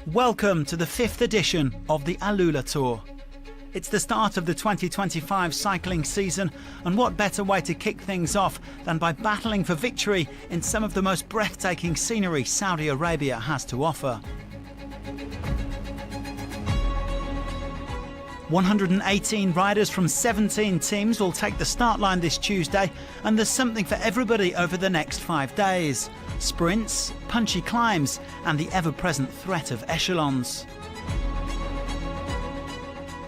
Welcome to the 5th edition of the AlUla Tour. It's the start of the 2025 cycling season, and what better way to kick things off than by battling for victory in some of the most breathtaking scenery Saudi Arabia has to offer. 118 riders from 17 teams will take the start line this Tuesday, and there's something for everybody over the next 5 days. Sprints, punchy climbs, and the ever-present threat of echelons.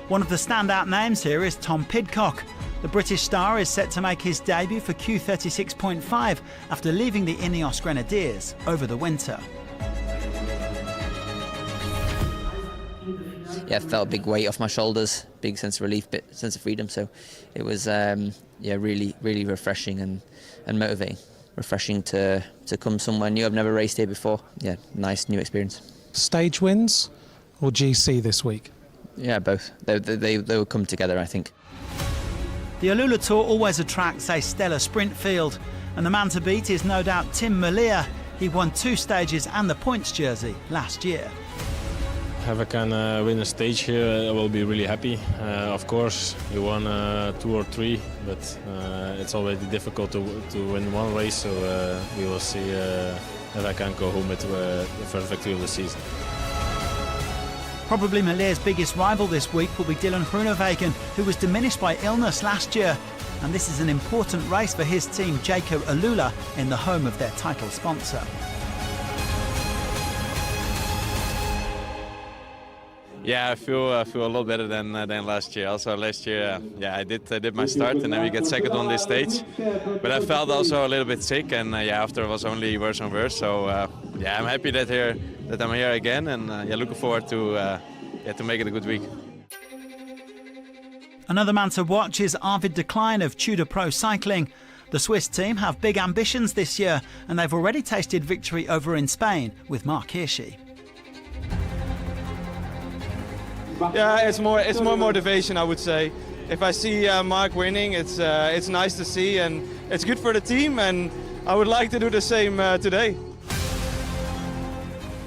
One of the standout names here is Tom Pidcock. The British star is set to make his debut for Q36.5 after leaving the Ineos Grenadiers over the winter. Yeah, I felt a big weight off my shoulders, big sense of relief, bit sense of freedom. So it was really refreshing and motivating. Refreshing to come somewhere new. I've never raced here before. Yeah, nice new experience. Stage wins or GC this week? Yeah, both. They will come together, I think. The AlUla Tour always attracts a stellar sprint field, and the man to beat is no doubt Tim Merlier. He won 2 stages and the points jersey last year. If I can win a stage here, I will be really happy. Of course, you won 2 or 3, but it's already difficult to win one race, so we will see if I can go home with the first victory of the season. Probably Merlier's biggest rival this week will be Dylan Groenewegen, who was diminished by illness last year, and this is an important race for his team, dell'AlUla, in the home of their title sponsor. Yeah, I feel a lot better than last year. Also last year, I did my start, and then we get second on this stage. But I felt also a little bit sick, and after it was only worse and worse. So I'm happy that I'm here again, and looking forward to make it a good week. Another man to watch is Arvid de Klein of Tudor Pro Cycling. The Swiss team have big ambitions this year, and they've already tasted victory over in Spain with Mark Hirschi. Yeah, it's more motivation, I would say. If I see Mark winning, it's nice to see, and it's good for the team, and I would like to do the same today.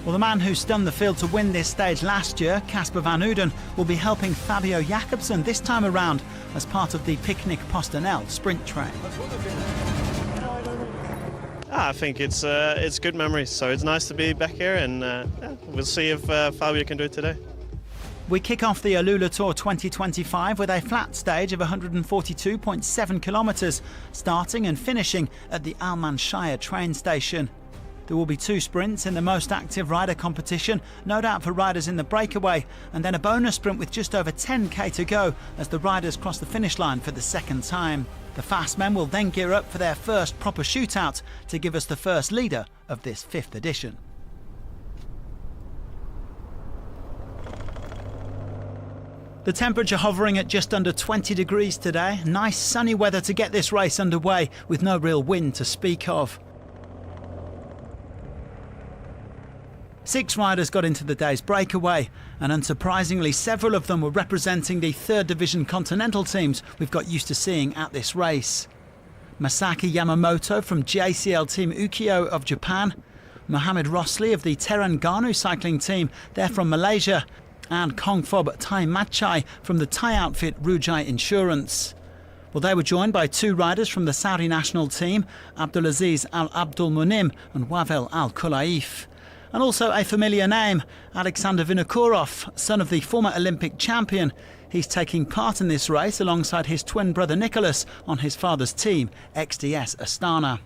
Well, the man who stunned the field to win this stage last year, Casper van Uden, will be helping Fabio Jakobsen this time around as part of the Picnic Posternel sprint train. I think it's good memories, so it's nice to be back here, and we'll see if Fabio can do it today. We kick off the AlUla Tour 2025 with a flat stage of 142.7 kilometres, starting and finishing at the Manshiyah train station. There will be 2 sprints in the most active rider competition, no doubt for riders in the breakaway, and then a bonus sprint with just over 10k to go as the riders cross the finish line for the second time. The fast men will then gear up for their first proper shootout to give us the first leader of this 5th edition. The temperature hovering at just under 20 degrees today. Nice sunny weather to get this race underway with no real wind to speak of. 6 riders got into the day's breakaway, and unsurprisingly several of them were representing the 3rd Division Continental teams we've got used to seeing at this race. Masaki Yamamoto from JCL Team Ukyo of Japan, Mohamed Rosli of the Terengganu cycling team, they're from Malaysia, and Kongfob Thai Matchai from the Thai outfit Rujai Insurance. Well, they were joined by 2 riders from the Saudi national team, Abdulaziz Al Abdul Munim and Wavel Al Kulaif. And also a familiar name, Alexander Vinokourov, son of the former Olympic champion. He's taking part in this race alongside his twin brother Nicholas on his father's team, XDS Astana.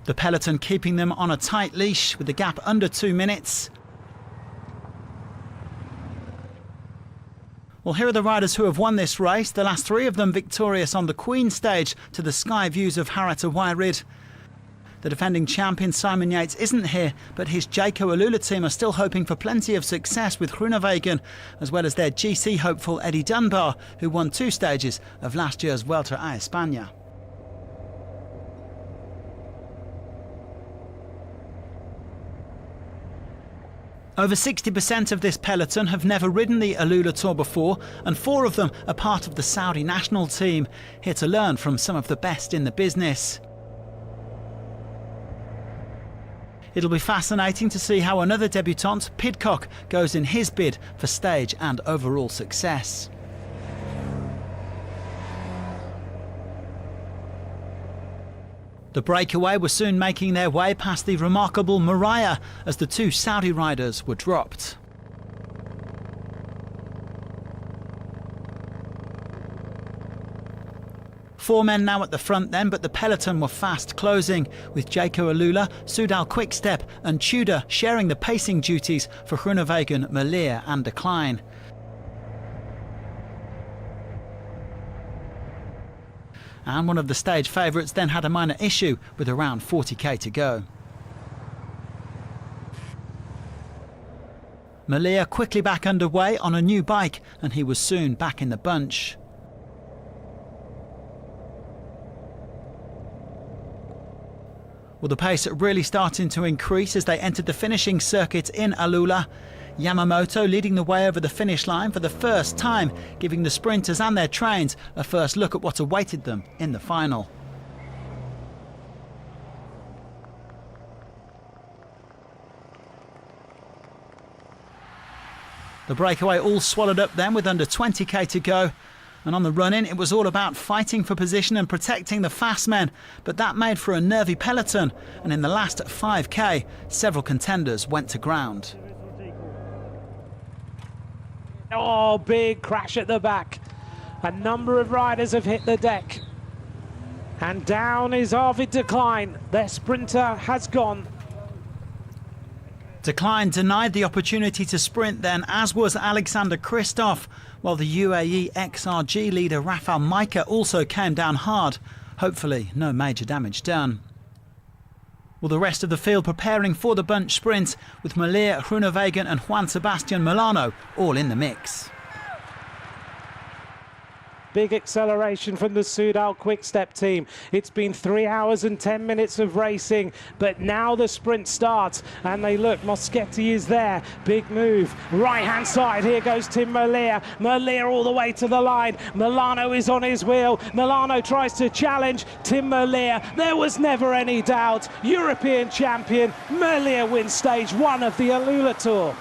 The peloton keeping them on a tight leash with the gap under 2 minutes. Well, here are the riders who have won this race, the last 3 of them victorious on the Queen stage to the sky views of Harata Wairid. The defending champion Simon Yates isn't here, but his dell'AlUla team are still hoping for plenty of success with Groenewegen, as well as their GC hopeful Eddie Dunbar, who won 2 stages of last year's Vuelta a España. Over 60% of this peloton have never ridden the AlUla Tour before, and 4 of them are part of the Saudi national team, here to learn from some of the best in the business. It'll be fascinating to see how another debutant, Pidcock, goes in his bid for stage and overall success. The breakaway were soon making their way past the remarkable Manshiyah as the two Saudi riders were dropped. Four men now at the front then, but the peloton were fast closing, with dell'AlUla, Soudal Quick-Step and Tudor sharing the pacing duties for Groenewegen, Merlier and Decline. And one of the stage favourites then had a minor issue with around 40k to go. Merlier quickly back underway on a new bike, and he was soon back in the bunch. Well, the pace really starting to increase as they entered the finishing circuit in AlUla. Yamamoto leading the way over the finish line for the first time, giving the sprinters and their trains a first look at what awaited them in the final. The breakaway all swallowed up then with under 20k to go. And on the run-in, it was all about fighting for position and protecting the fast men. But that made for a nervy peloton. And in the last 5k, several contenders went to ground. Oh, big crash at the back. A number of riders have hit the deck. And down is Arvid Decline. Their sprinter has gone. Decline denied the opportunity to sprint then, as was Alexander Kristoff, while the UAE XRG leader Rafał Majka also came down hard. Hopefully no major damage done. Well, the rest of the field preparing for the bunch sprint, with Merlier, Groenewegen and Juan Sebastian Molano all in the mix. Big acceleration from the Soudal Quick-Step team. It's been 3 hours and 10 minutes of racing, but now the sprint starts and they look, Moschetti is there. Big move, right-hand side, here goes Tim Merlier. Merlier all the way to the line. Molano is on his wheel. Molano tries to challenge Tim Merlier. There was never any doubt. European champion, Merlier wins stage 1 of the AlUla Tour.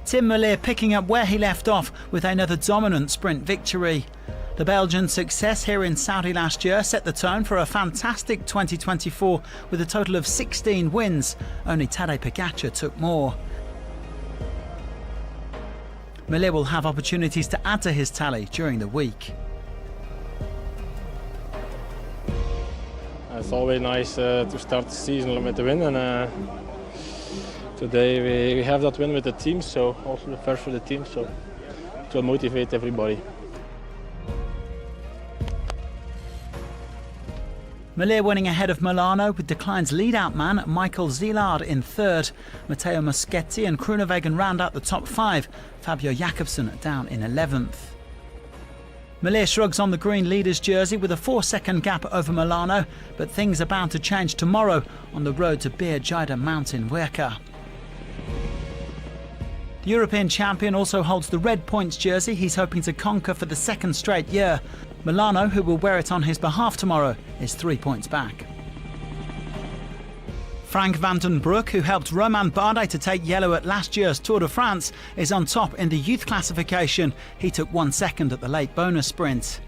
Tim Merlier picking up where he left off with another dominant sprint victory. The Belgian success here in Saudi last year set the tone for a fantastic 2024 with a total of 16 wins. Only Tadej Pogačar took more. Merlier will have opportunities to add to his tally during the week. It's always nice to start the season with the win, and today we have that win with the team, so also the first for the team, so it will motivate everybody. Merlier winning ahead of Molano, with Decline's lead-out man Michael Zielard in third. Matteo Moschetti and Groenewegen round out the top 5. Fabio Jakobsen down in 11th. Merlier shrugs on the green leader's jersey with a 4-second gap over Molano, but things are bound to change tomorrow on the road to Bir Jida Mountain Werka. The European champion also holds the red points jersey he's hoping to conquer for the second straight year. Molano, who will wear it on his behalf tomorrow, is 3 points back. Frank van den Broek, who helped Romain Bardet to take yellow at last year's Tour de France, is on top in the youth classification. He took 1 second at the late bonus sprint.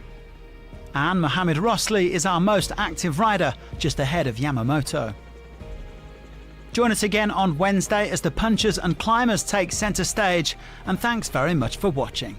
And Mohamed Rosli is our most active rider, just ahead of Yamamoto. Join us again on Wednesday as the punchers and climbers take centre stage, and thanks very much for watching.